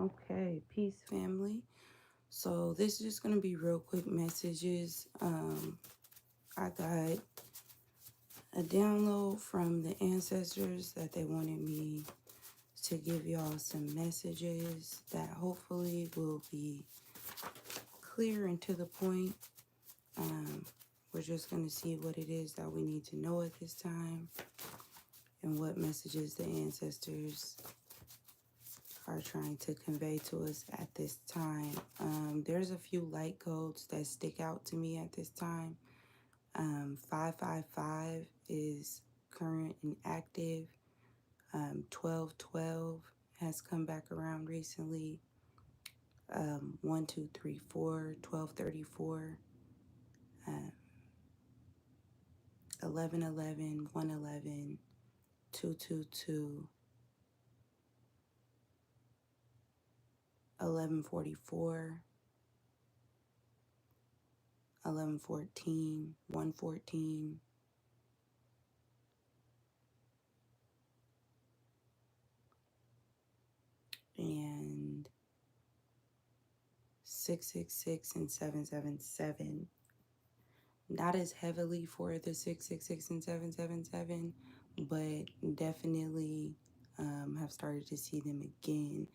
Okay, peace family. So this is just gonna be real quick messages. I got a download from the ancestors that they wanted me to give y'all some messages that hopefully will be clear and to the point. We're just gonna see what it is that we need to know at this time and what messages the ancestors are trying to convey to us at this time. There's a few light codes that stick out to me at this time. 555 is current and active. 1212 has come back around recently. 1234, 1234, 1111, 111, 222, 1144, 1114, 114, and 666 and 777. Not as heavily for the 666 and 777, but definitely have started to see them again.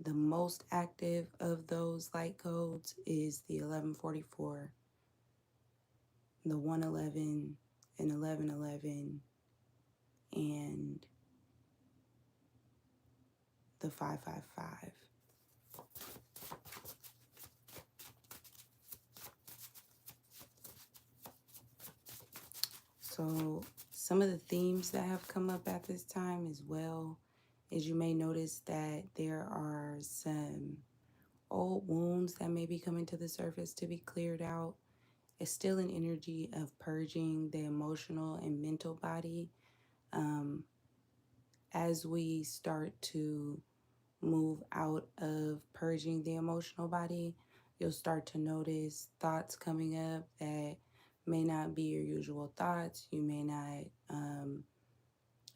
The most active of those light codes is the 1144, the 111, and 1111, and the 555. So some of the themes that have come up at this time as well is you may notice that there are some old wounds that may be coming to the surface to be cleared out. It's still an energy of purging the emotional and mental body. As we start to move out of purging the emotional body, you'll start to notice thoughts coming up that may not be your usual thoughts. You may not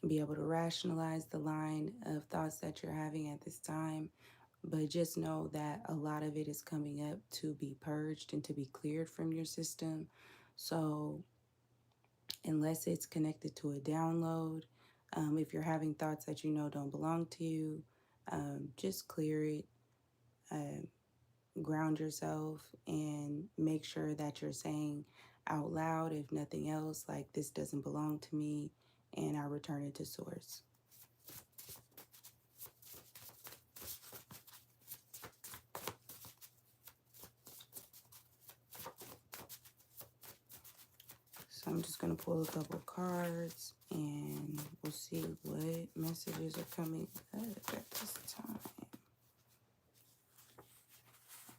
be able to rationalize the line of thoughts that you're having at this time, but just know that a lot of it is coming up to be purged and to be cleared from your system. So unless it's connected to a download, if you're having thoughts that you know don't belong to you, just clear it, ground yourself, and make sure that you're saying out loud, if nothing else, like, this doesn't belong to me, and I return it to source. So I'm just going to pull a couple cards and we'll see what messages are coming up at this time.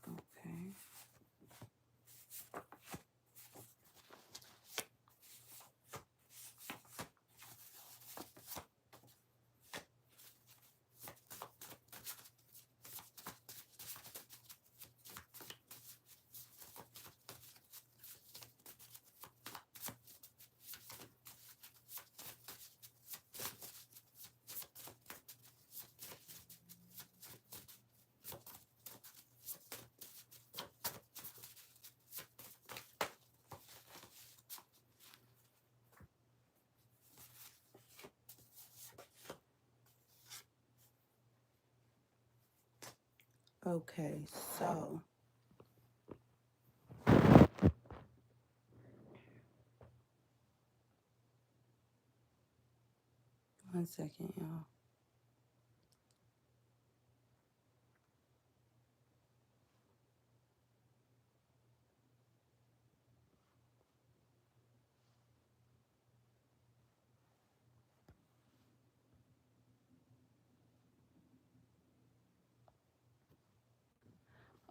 Okay. Okay, so one second, y'all.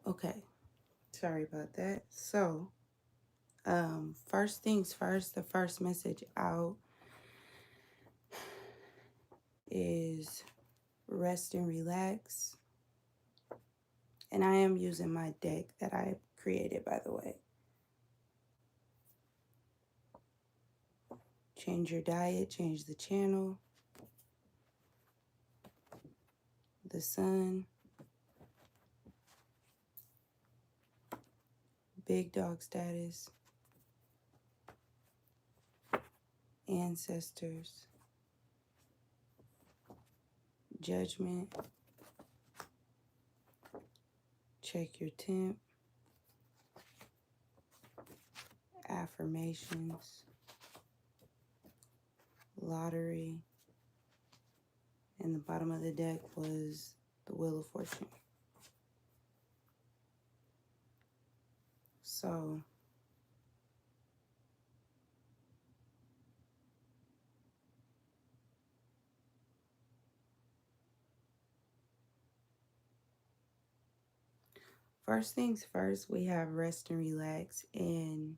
Okay, sorry about that. So, first things first, the first message out is rest and relax. And I am using my deck that I created, by the way. Change your diet, change the channel. The sun, big dog status, ancestors, judgment, check your temp, affirmations, lottery, and the bottom of the deck was the Wheel of Fortune. So first things first, we have rest and relax. And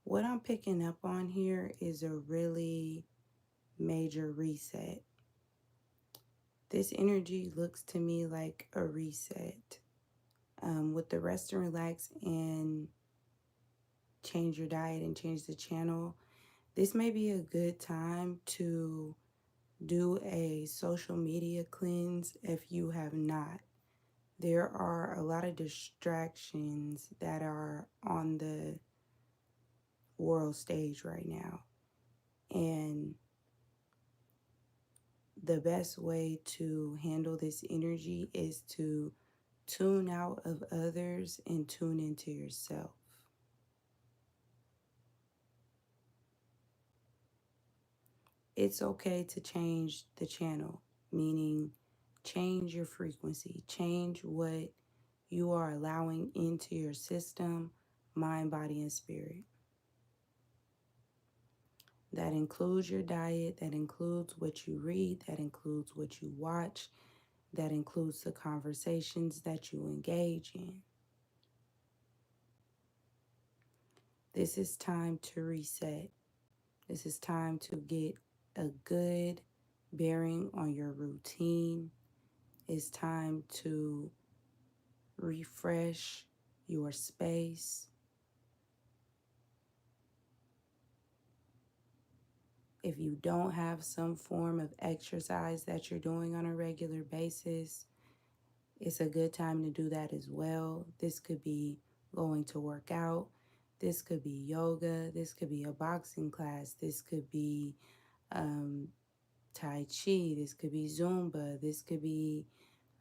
what I'm picking up on here is a really major reset. This energy looks to me like a reset. With the rest and relax and change your diet and change the channel, this may be a good time to do a social media cleanse if you have not. There are a lot of distractions that are on the world stage right now. And the best way to handle this energy is to tune out of others and tune into yourself. It's okay to change the channel, meaning change your frequency, change what you are allowing into your system, mind, body, and spirit. That includes your diet, that includes what you read, that includes what you watch, that includes the conversations that you engage in. This is time to reset. This is time to get a good bearing on your routine. It's time to refresh your space. If you don't have some form of exercise that you're doing on a regular basis, it's a good time to do that as well. This could be going to work out. This could be yoga. This could be a boxing class. This could be Tai Chi. This could be Zumba. This could be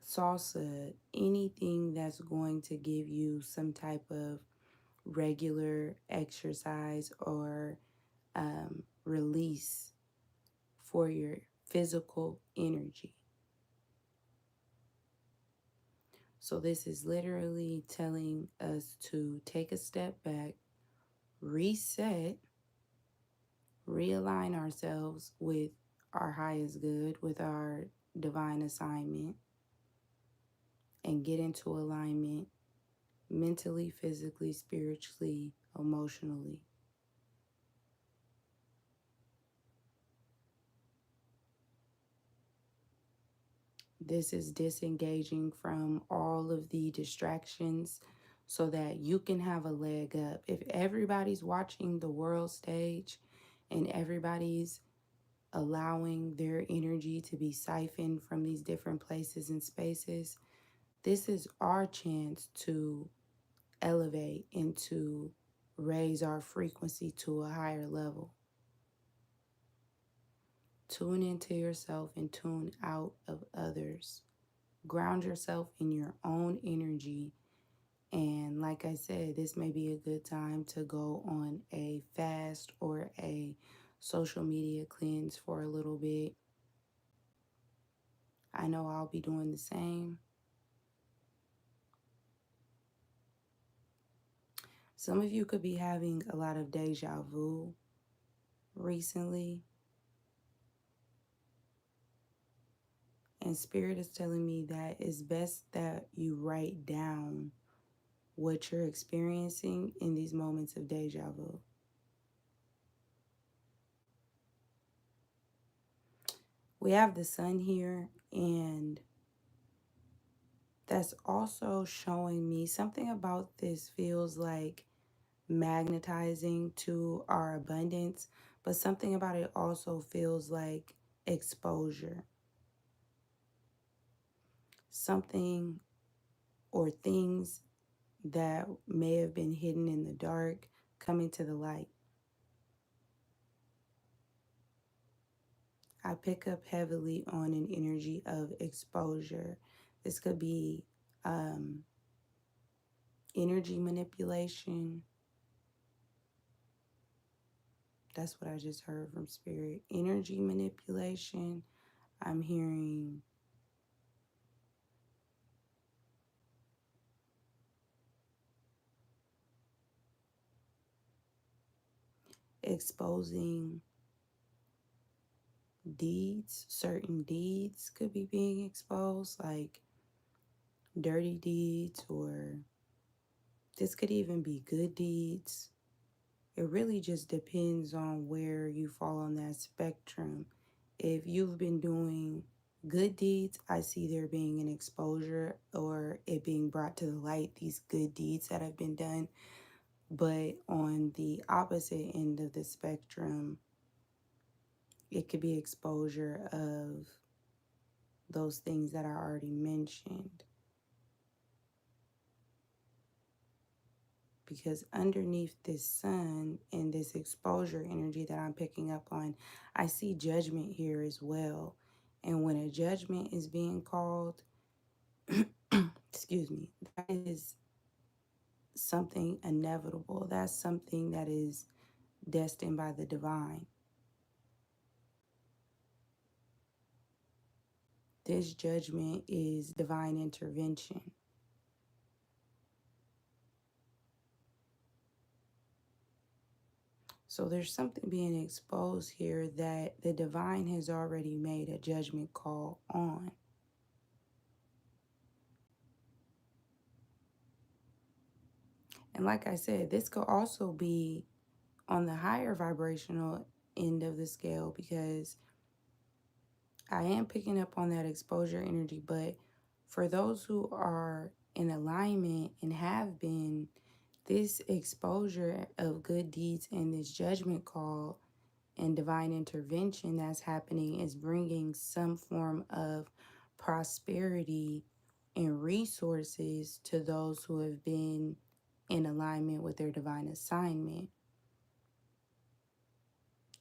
salsa. Anything that's going to give you some type of regular exercise or release for your physical energy. So this is literally telling us to take a step back, reset, realign ourselves with our highest good, with our divine assignment, and get into alignment mentally, physically, spiritually, emotionally. This is disengaging from all of the distractions so that you can have a leg up. If everybody's watching the world stage and everybody's allowing their energy to be siphoned from these different places and spaces, this is our chance to elevate and to raise our frequency to a higher level. Tune into yourself and tune out of others. Ground yourself in your own energy. And like I said, this may be a good time to go on a fast or a social media cleanse for a little bit. I know I'll be doing the same. Some of you could be having a lot of deja vu recently. And Spirit is telling me that it's best that you write down what you're experiencing in these moments of deja vu. We have the sun here, and that's also showing me something about this feels like magnetizing to our abundance, but something about it also feels like exposure. Something or things that may have been hidden in the dark coming to the light. I pick up heavily on an energy of exposure. This could be energy manipulation. That's what I just heard from Spirit. Energy manipulation. I'm hearing exposing deeds. Certain deeds could be being exposed, like dirty deeds, or this could even be good deeds. It really just depends on where you fall on that spectrum. If you've been doing good deeds, I see there being an exposure or it being brought to the light, these good deeds that have been done. But on the opposite end of the spectrum, it could be exposure of those things that I already mentioned. Because underneath this sun and this exposure energy that I'm picking up on, I see judgment here as well. And when a judgment is being called, excuse me, that is something inevitable. That's something that is destined by the divine. This judgment is divine intervention. So there's something being exposed here that the divine has already made a judgment call on. And like I said, this could also be on the higher vibrational end of the scale, because I am picking up on that exposure energy. But for those who are in alignment and have been, this exposure of good deeds and this judgment call and divine intervention that's happening is bringing some form of prosperity and resources to those who have been in alignment with their divine assignment.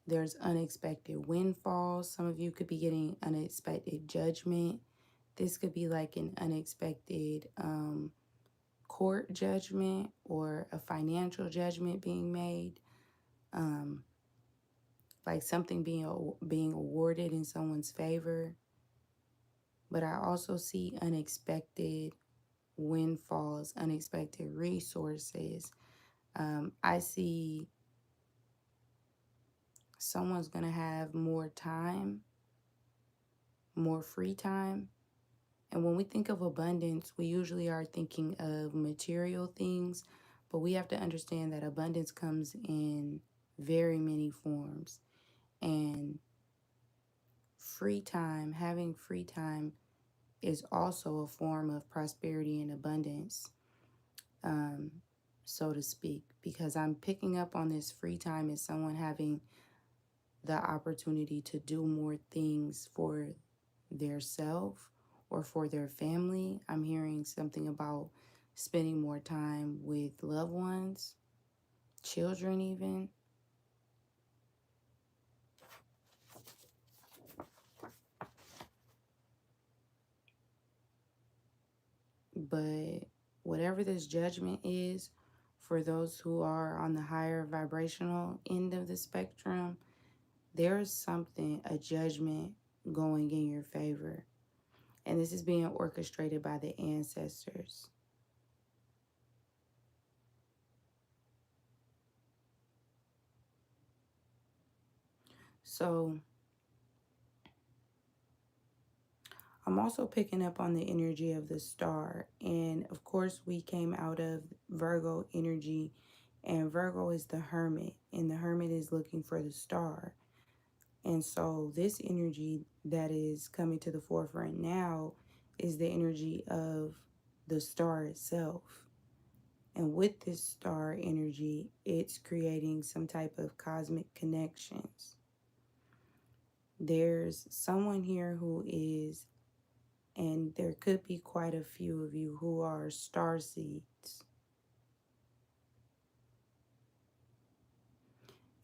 There's unexpected windfalls. Some of you could be getting unexpected judgment. This could be like an unexpected court judgment or a financial judgment being made. Like something being awarded in someone's favor. But I also see unexpected windfalls, unexpected resources. I see someone's going to have more time, more free time. And when we think of abundance, we usually are thinking of material things, but we have to understand that abundance comes in very many forms. And having free time is also a form of prosperity and abundance, so to speak, because I'm picking up on this free time as someone having the opportunity to do more things for their self or for their family. I'm hearing something about spending more time with loved ones, children even. But whatever this judgment is, for those who are on the higher vibrational end of the spectrum, there's something, a judgment going in your favor. And this is being orchestrated by the ancestors. So I'm also picking up on the energy of the star. And of course, we came out of Virgo energy, and Virgo is the hermit, and the hermit is looking for the star. And so this energy that is coming to the forefront now is the energy of the star itself. And with this star energy, it's creating some type of cosmic connections. There's someone here who is And there could be quite a few of you who are star seeds.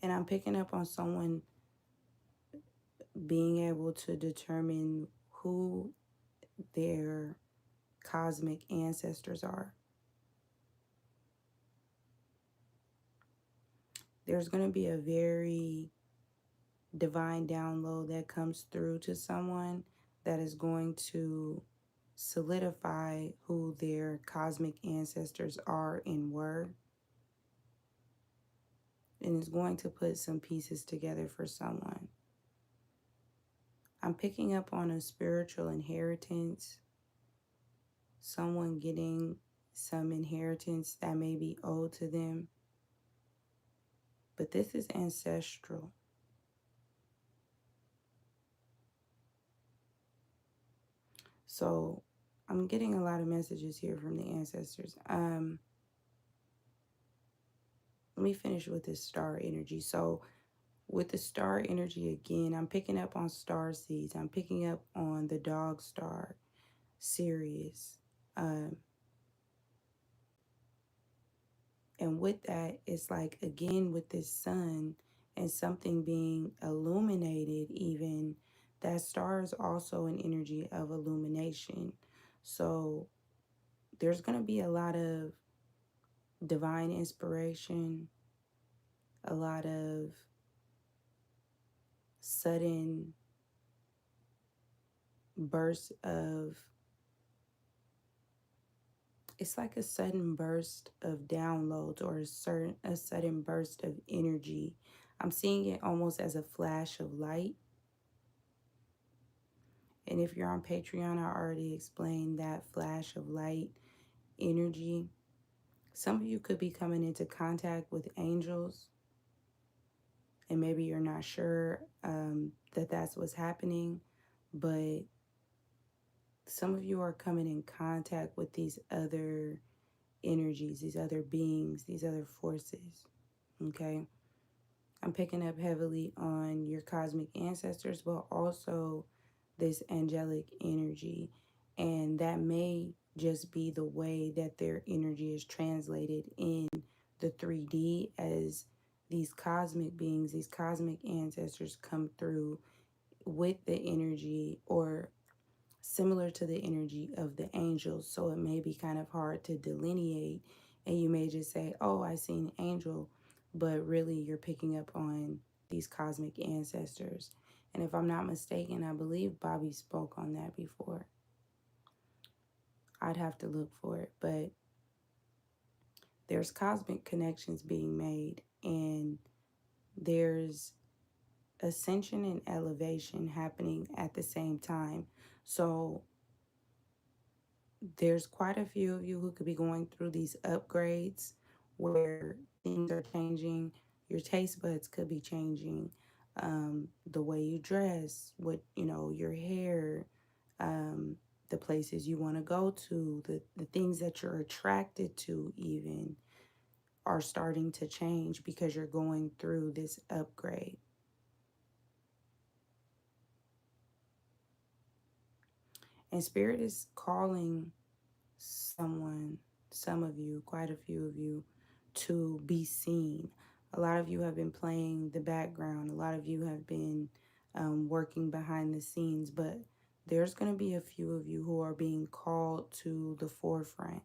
And I'm picking up on someone being able to determine who their cosmic ancestors are. There's going to be a very divine download that comes through to someone that is going to solidify who their cosmic ancestors are and were, and is going to put some pieces together for someone. I'm picking up on a spiritual inheritance, someone getting some inheritance that may be owed to them, but this is ancestral. So I'm getting a lot of messages here from the ancestors. Let me finish with this star energy. So with the star energy again, I'm picking up on star seeds. I'm picking up on the dog star, Sirius. And with that, it's like, again, with this sun and something being illuminated, even, that star is also an energy of illumination. So there's going to be a lot of divine inspiration, a lot of sudden bursts of, it's like a sudden burst of downloads, or a sudden burst of energy. I'm seeing it almost as a flash of light. And if you're on Patreon, I already explained that flash of light energy. Some of you could be coming into contact with angels, and maybe you're not sure that that's what's happening, but some of you are coming in contact with these other energies, these other beings, these other forces, okay? I'm picking up heavily on your cosmic ancestors, but also this angelic energy. And that may just be the way that their energy is translated in the 3D, as these cosmic beings, these cosmic ancestors come through with the energy, or similar to the energy of the angels. So it may be kind of hard to delineate, and you may just say, oh, I see an angel, but really you're picking up on these cosmic ancestors. And if I'm not mistaken, I believe Bobby spoke on that before. I'd have to look for it, but there's cosmic connections being made, and there's ascension and elevation happening at the same time. So there's quite a few of you who could be going through these upgrades where things are changing. Your taste buds could be changing. The way you dress, your hair, the places you want to go to, the things that you're attracted to even are starting to change because you're going through this upgrade. And Spirit is calling some of you, quite a few of you, to be seen. A lot of you have been playing the background. A lot of you have been working behind the scenes, but there's going to be a few of you who are being called to the forefront.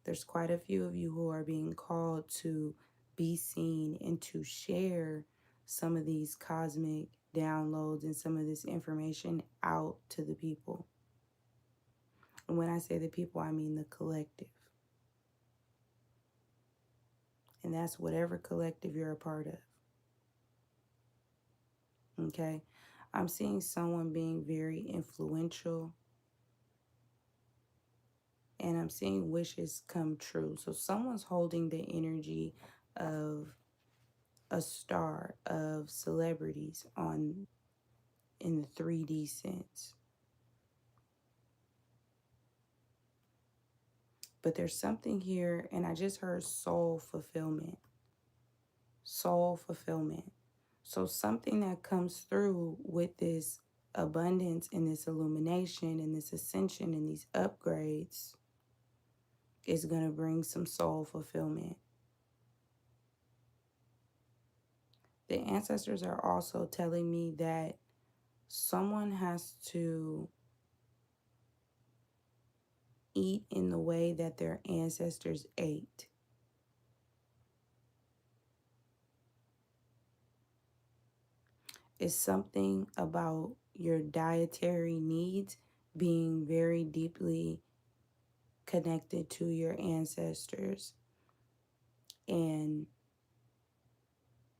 There's quite a few of you who are being called to be seen and to share some of these cosmic downloads and some of this information out to the people. And when I say the people, I mean the collective. And that's whatever collective you're a part of. Okay? I'm seeing someone being very influential. And I'm seeing wishes come true. So someone's holding the energy of a star, of celebrities in the 3D sense. But there's something here, and I just heard soul fulfillment. Soul fulfillment. So something that comes through with this abundance and this illumination and this ascension and these upgrades is going to bring some soul fulfillment. The ancestors are also telling me that someone has to eat in the way that their ancestors ate. It's something about your dietary needs being very deeply connected to your ancestors. And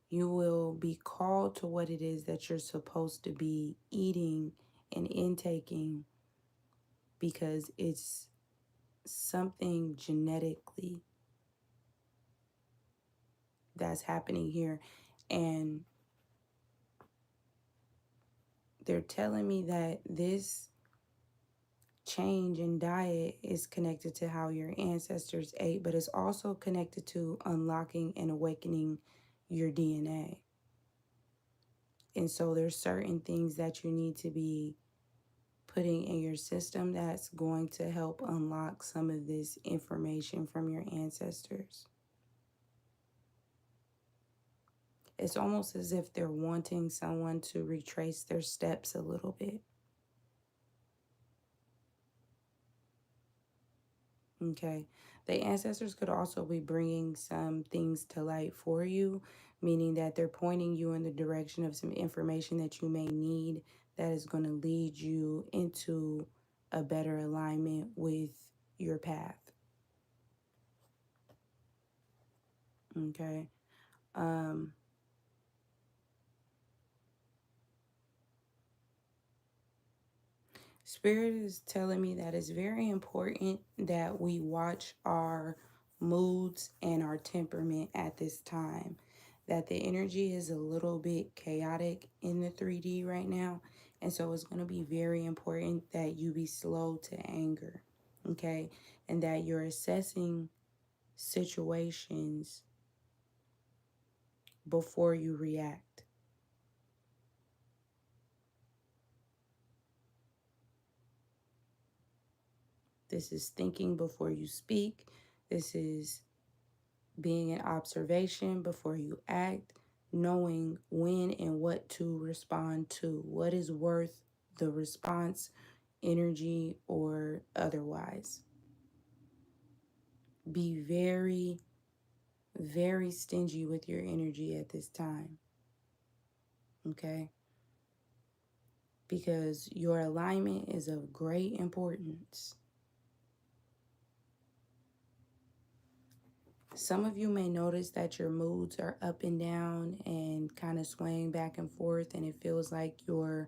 you will be called to what it is that you're supposed to be eating and intaking because it's something genetically that's happening here. And they're telling me that this change in diet is connected to how your ancestors ate, but it's also connected to unlocking and awakening your DNA. And so there's certain things that you need to be putting in your system that's going to help unlock some of this information from your ancestors. It's almost as if they're wanting someone to retrace their steps a little bit. Okay. The ancestors could also be bringing some things to light for you, meaning that they're pointing you in the direction of some information that you may need that is going to lead you into a better alignment with your path. Okay. Spirit is telling me that it's very important that we watch our moods and our temperament at this time. That the energy is a little bit chaotic in the 3D right now. And so it's going to be very important that you be slow to anger. Okay. And that you're assessing situations before you react. This is thinking before you speak. This is being in observation before you act, knowing when and what to respond to, what is worth the response, energy, or otherwise. Be very, very stingy with your energy at this time, okay? Because your alignment is of great importance. Some of you may notice that your moods are up and down and kind of swaying back and forth, and it feels like your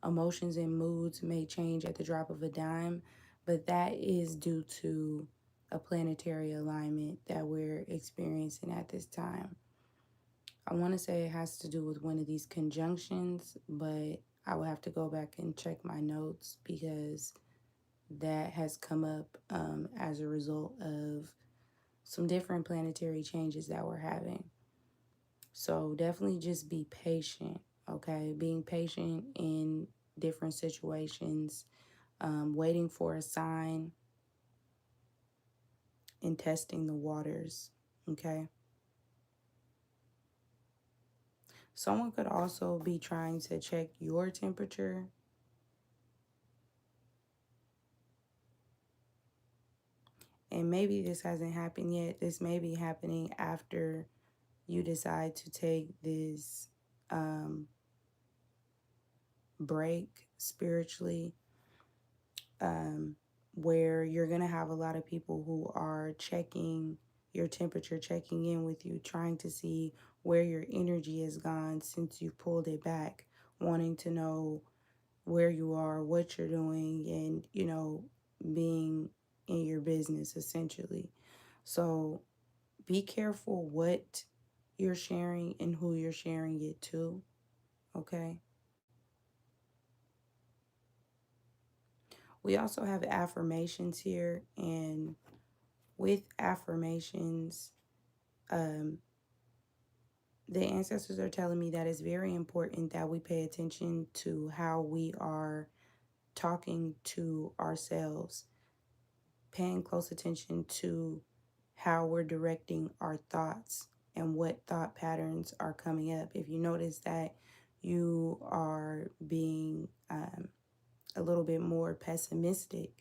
emotions and moods may change at the drop of a dime, but that is due to a planetary alignment that we're experiencing at this time. I want to say it has to do with one of these conjunctions, but I will have to go back and check my notes because that has come up as a result of some different planetary changes that we're having. So definitely just be patient, okay? Being patient in different situations, waiting for a sign, and testing the waters, okay? Someone could also be trying to check your temperature. And maybe this hasn't happened yet. This may be happening after you decide to take this break spiritually, where you're going to have a lot of people who are checking your temperature, checking in with you, trying to see where your energy has gone since you've pulled it back, wanting to know where you are, what you're doing, and, being in your business essentially. So be careful what you're sharing and who you're sharing it to, okay? We also have affirmations here, and with affirmations, The ancestors are telling me that it's very important that we pay attention to how we are talking to ourselves, paying close attention to how we're directing our thoughts and what thought patterns are coming up. If you notice that you are being a little bit more pessimistic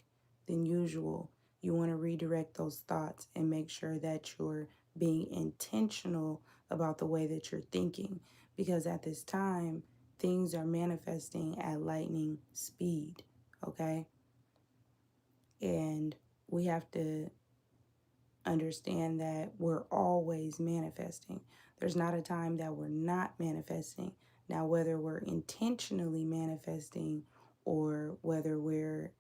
than usual, you want to redirect those thoughts and make sure that you're being intentional about the way that you're thinking. Because at this time, things are manifesting at lightning speed, okay? And we have to understand that we're always manifesting. There's not a time that we're not manifesting. Now, whether we're intentionally manifesting or whether we're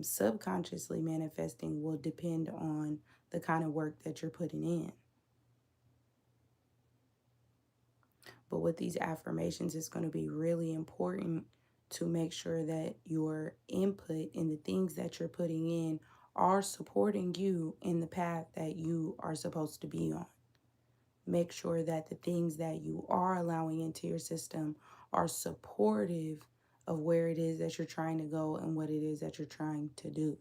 subconsciously manifesting will depend on the kind of work that you're putting in. But with these affirmations, it's going to be really important to make sure that your input and the things that you're putting in are supporting you in the path that you are supposed to be on. Make sure that the things that you are allowing into your system are supportive of where it is that you're trying to go and what it is that you're trying to do.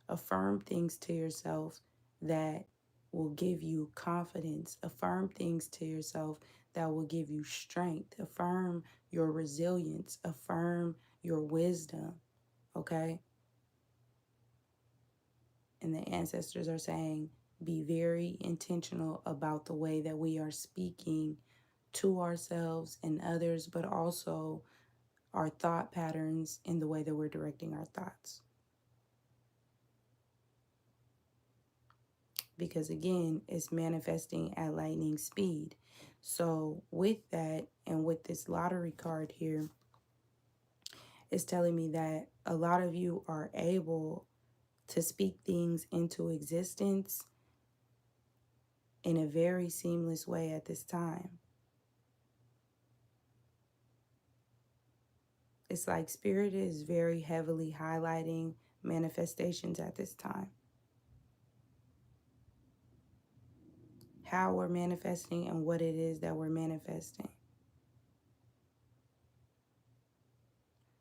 Affirm things to yourself that will give you confidence. Affirm things to yourself that will give you strength. Affirm your resilience. Affirm your wisdom. Okay? And the ancestors are saying, be very intentional about the way that we are speaking to ourselves and others, but also our thought patterns in the way that we're directing our thoughts. Because again, it's manifesting at lightning speed. So with that, and with this lottery card here, it's telling me that a lot of you are able to speak things into existence in a very seamless way at this time. It's like Spirit is very heavily highlighting manifestations at this time. How we're manifesting and what it is that we're manifesting.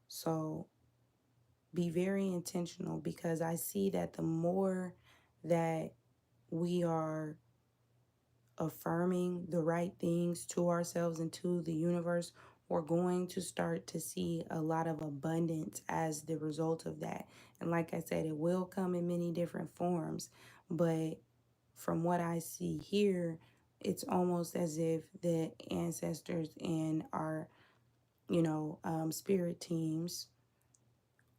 So be very intentional, because I see that the more that we are affirming the right things to ourselves and to the universe, we're going to start to see a lot of abundance as the result of that. And like I said, it will come in many different forms, but from what I see here, it's almost as if the ancestors and our, spirit teams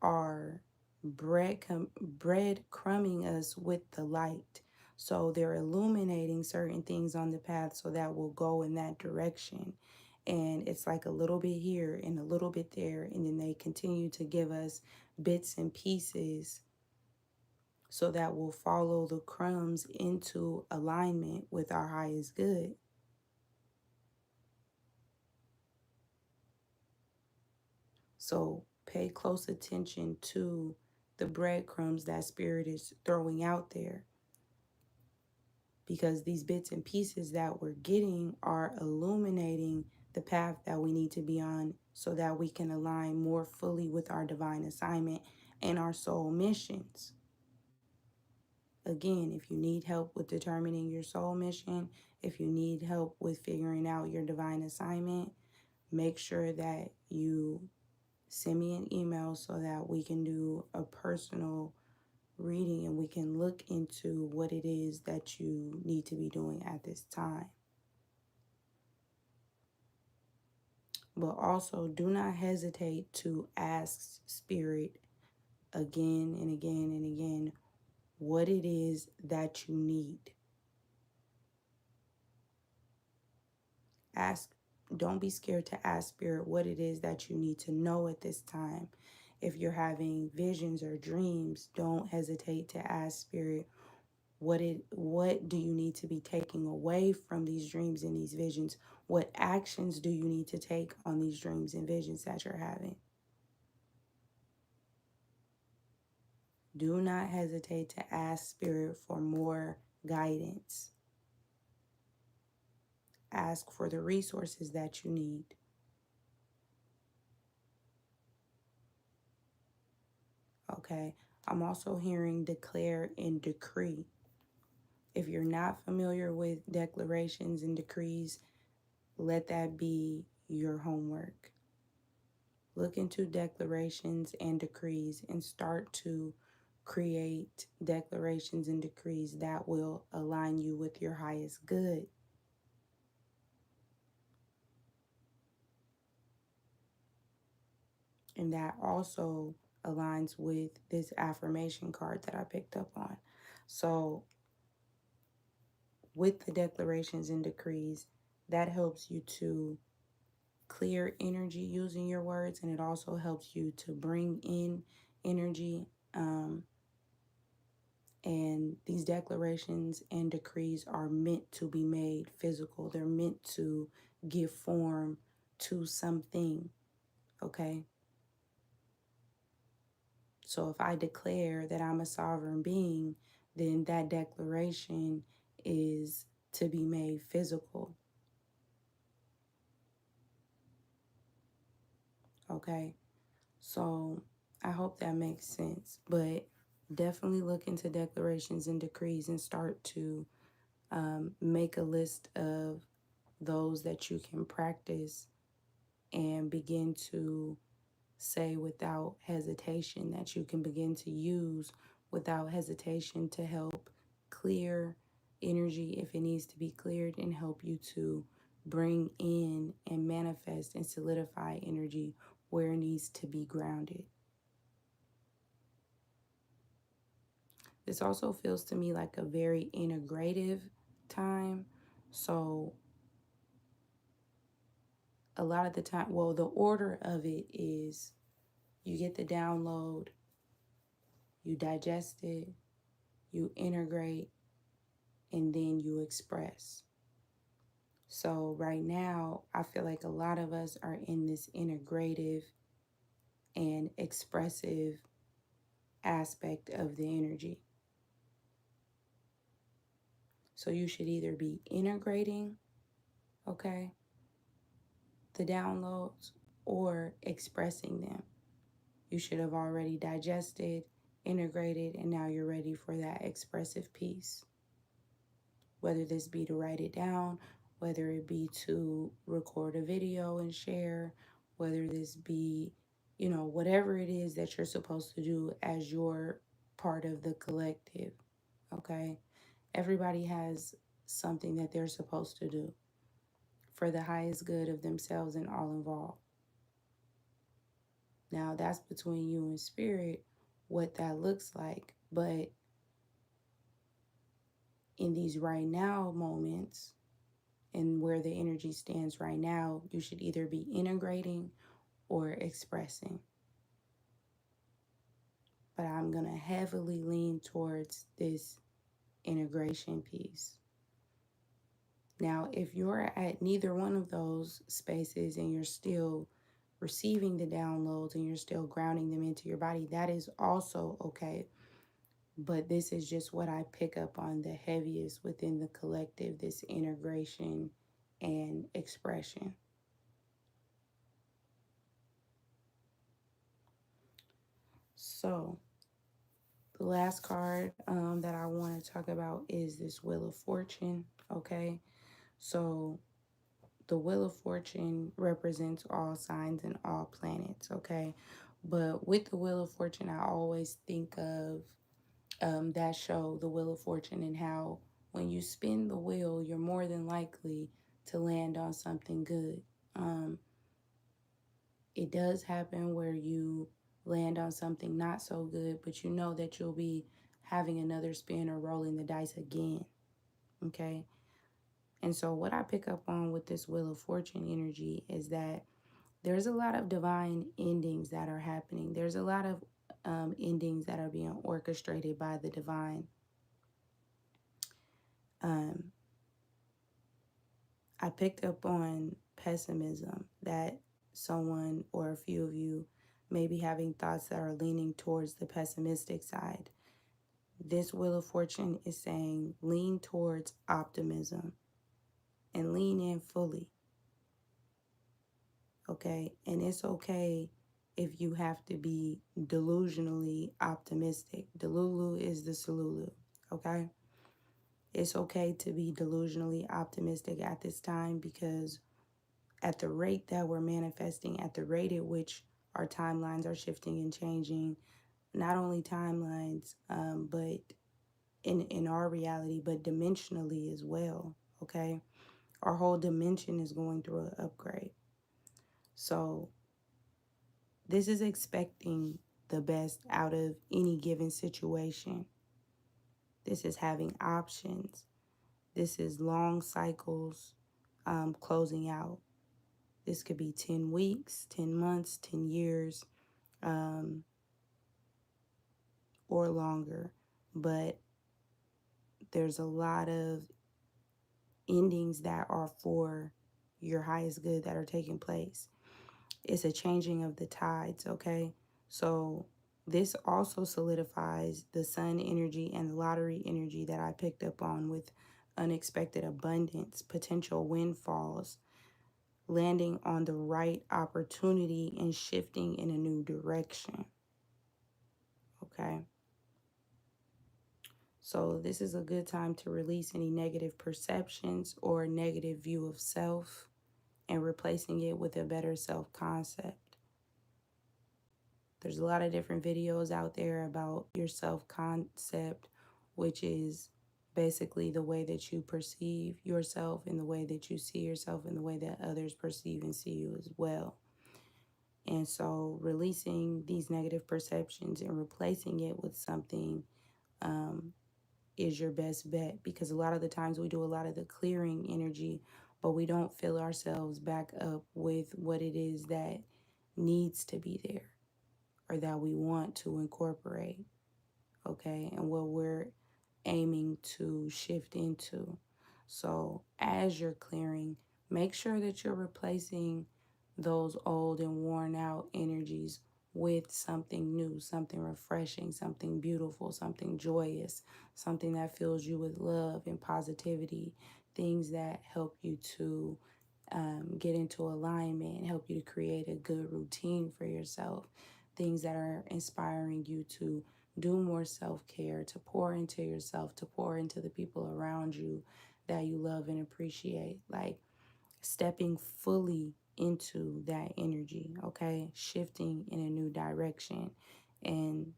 are breadcrumbing us with the light. So they're illuminating certain things on the path so that we'll go in that direction. And it's like a little bit here and a little bit there. And then they continue to give us bits and pieces so that we'll follow the crumbs into alignment with our highest good. So pay close attention to the breadcrumbs that Spirit is throwing out there, because these bits and pieces that we're getting are illuminating the path that we need to be on so that we can align more fully with our divine assignment and our soul missions. Again, if you need help with determining your soul mission, if you need help with figuring out your divine assignment, make sure that you send me an email so that we can do a personal reading and we can look into what it is that you need to be doing at this time. But also, do not hesitate to ask Spirit again and again and again what it is that you need. Ask, don't be scared to ask Spirit what it is that you need to know at this time. If you're having visions or dreams, don't hesitate to ask Spirit what do you need to be taking away from these dreams and these visions? What actions do you need to take on these dreams and visions that you're having? Do not hesitate to ask Spirit for more guidance. ask for the resources that you need. Okay. I'm also hearing declare and decree. If you're not familiar with declarations and decrees, let that be your homework. Look into declarations and decrees and start to create declarations and decrees that will align you with your highest good. And that also aligns with this affirmation card that I picked up on. So, with the declarations and decrees, that helps you to clear energy using your words, and it also helps you to bring in energy. And these declarations and decrees are meant to be made physical. They're meant to give form to something, okay? So if I declare that I'm a sovereign being, then that declaration is to be made physical, okay? So I hope that makes sense. But definitely look into declarations and decrees and start to make a list of those that you can practice and begin to say without hesitation, that you can begin to use without hesitation to help clear energy if it needs to be cleared, and help you to bring in and manifest and solidify energy where it needs to be grounded. This also feels to me like a very integrative time. So a lot of the time, well, the order of it is you get the download, you digest it, you integrate, and then you express. So right now, I feel like a lot of us are in this integrative and expressive aspect of the energy. So you should either be integrating, okay, the downloads, or expressing them. You should have already digested, integrated, and now you're ready for that expressive piece. Whether this be to write it down, whether it be to record a video and share, whether this be, whatever it is that you're supposed to do as your part of the collective, okay? Everybody has something that they're supposed to do for the highest good of themselves and all involved. Now, that's between you and spirit, what that looks like. But in these right now moments, and where the energy stands right now, you should either be integrating or expressing. But I'm going to heavily lean towards this integration piece. Now, if you're at neither one of those spaces and you're still receiving the downloads and you're still grounding them into your body, that is also okay. But this is just what I pick up on the heaviest within the collective, this integration and expression. So the last card that I want to talk about is this Wheel of Fortune, okay? So the Wheel of Fortune represents all signs and all planets, okay? But with the Wheel of Fortune, I always think of that show, The Wheel of Fortune, and how when you spin the wheel, you're more than likely to land on something good. It does happen where you land on something not so good, but you know that you'll be having another spin or rolling the dice again. Okay. And so, what I pick up on with this Wheel of Fortune energy is that there's a lot of divine endings that are happening. There's a lot of endings that are being orchestrated by the divine. Um, I picked up on pessimism, that someone or a few of you may be having thoughts that are leaning towards the pessimistic side. This Wheel of Fortune is saying lean towards optimism and lean in fully. Okay? And it's okay if you have to be delusionally optimistic. Delulu is the Salulu. Okay? It's okay to be delusionally optimistic at this time, because at the rate that we're manifesting, at the rate at which our timelines are shifting and changing, not only timelines, but in our reality, but dimensionally as well. Okay? Our whole dimension is going through an upgrade. So this is expecting the best out of any given situation. This is having options. This is long cycles closing out. This could be 10 weeks, 10 months, 10 years, or longer. But there's a lot of endings that are for your highest good that are taking place. It's a changing of the tides, okay? So this also solidifies the sun energy and the lottery energy that I picked up on, with unexpected abundance, potential windfalls, landing on the right opportunity, and shifting in a new direction. Okay? So this is a good time to release any negative perceptions or negative view of self, and replacing it with a better self-concept. There's a lot of different videos out there about your self-concept, which is basically the way that you perceive yourself and the way that you see yourself and the way that others perceive and see you as well. And so releasing these negative perceptions and replacing it with something is your best bet, because a lot of the times we do a lot of the clearing energy, but we don't fill ourselves back up with what it is that needs to be there or that we want to incorporate, okay, and what we're aiming to shift into. So as you're clearing, make sure that you're replacing those old and worn out energies with something new, something refreshing, something beautiful, something joyous, something that fills you with love and positivity, things that help you to get into alignment, help you to create a good routine for yourself, things that are inspiring you to do more self-care, to pour into yourself, to pour into the people around you that you love and appreciate. Like stepping fully into that energy, okay? Shifting in a new direction and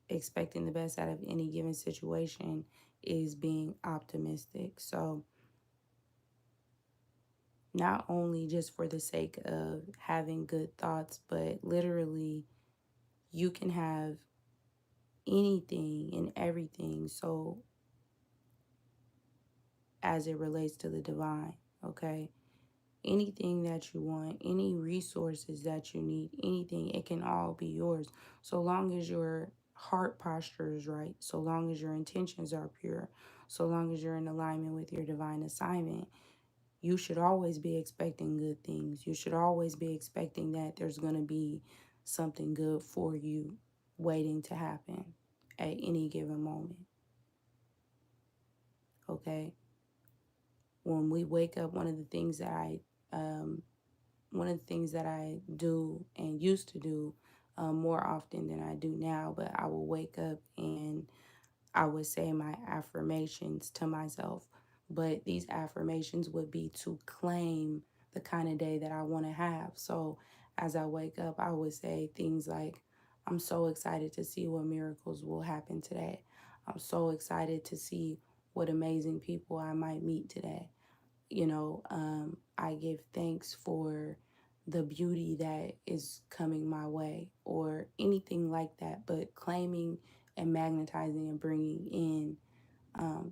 expecting the best out of any given situation is being optimistic. So not only just for the sake of having good thoughts, but literally you can have anything and everything. So as it relates to the divine, okay? Anything that you want, any resources that you need, anything, it can all be yours. So long as your heart posture is right, so long as your intentions are pure, so long as you're in alignment with your divine assignment, you should always be expecting good things. You should always be expecting that there's going to be something good for you waiting to happen at any given moment. Okay? When we wake up, one of the things that I do and used to do more often than I do now, but I will wake up and I would say my affirmations to myself. But these affirmations would be to claim the kind of day that I want to have. So as I wake up, I would say things like, I'm so excited to see what miracles will happen today. I'm so excited to see what amazing people I might meet today. I give thanks for the beauty that is coming my way, or anything like that, but claiming and magnetizing and bringing in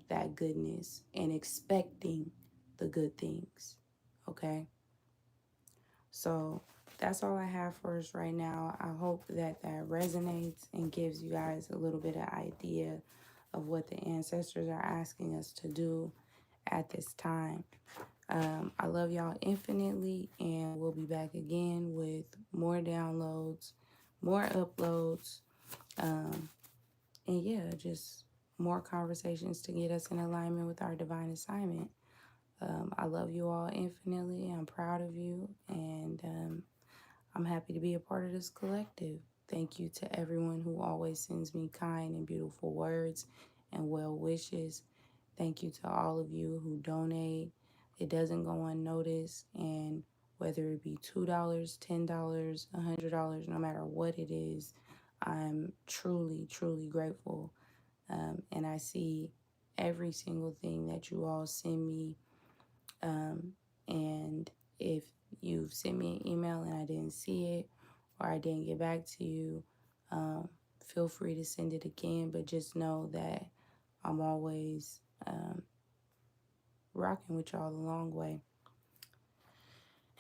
that goodness and expecting the good things. Okay? So that's all I have for us right now. I hope that resonates and gives you guys a little bit of idea of what the ancestors are asking us to do at this time. I love y'all infinitely, and we'll be back again with more downloads, more uploads, and yeah, just more conversations to get us in alignment with our divine assignment. I love you all infinitely. I'm proud of you, and I'm happy to be a part of this collective. Thank you to everyone who always sends me kind and beautiful words and well wishes. Thank you to all of you who donate. It doesn't go unnoticed, and whether it be $2, $10, $100, no matter what it is, I'm truly, truly grateful. And I see every single thing that you all send me. And if you've sent me an email and I didn't see it or I didn't get back to you, feel free to send it again. But just know that I'm always rocking with y'all the long way.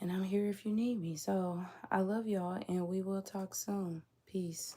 And I'm here if you need me. So I love y'all, and we will talk soon. Peace.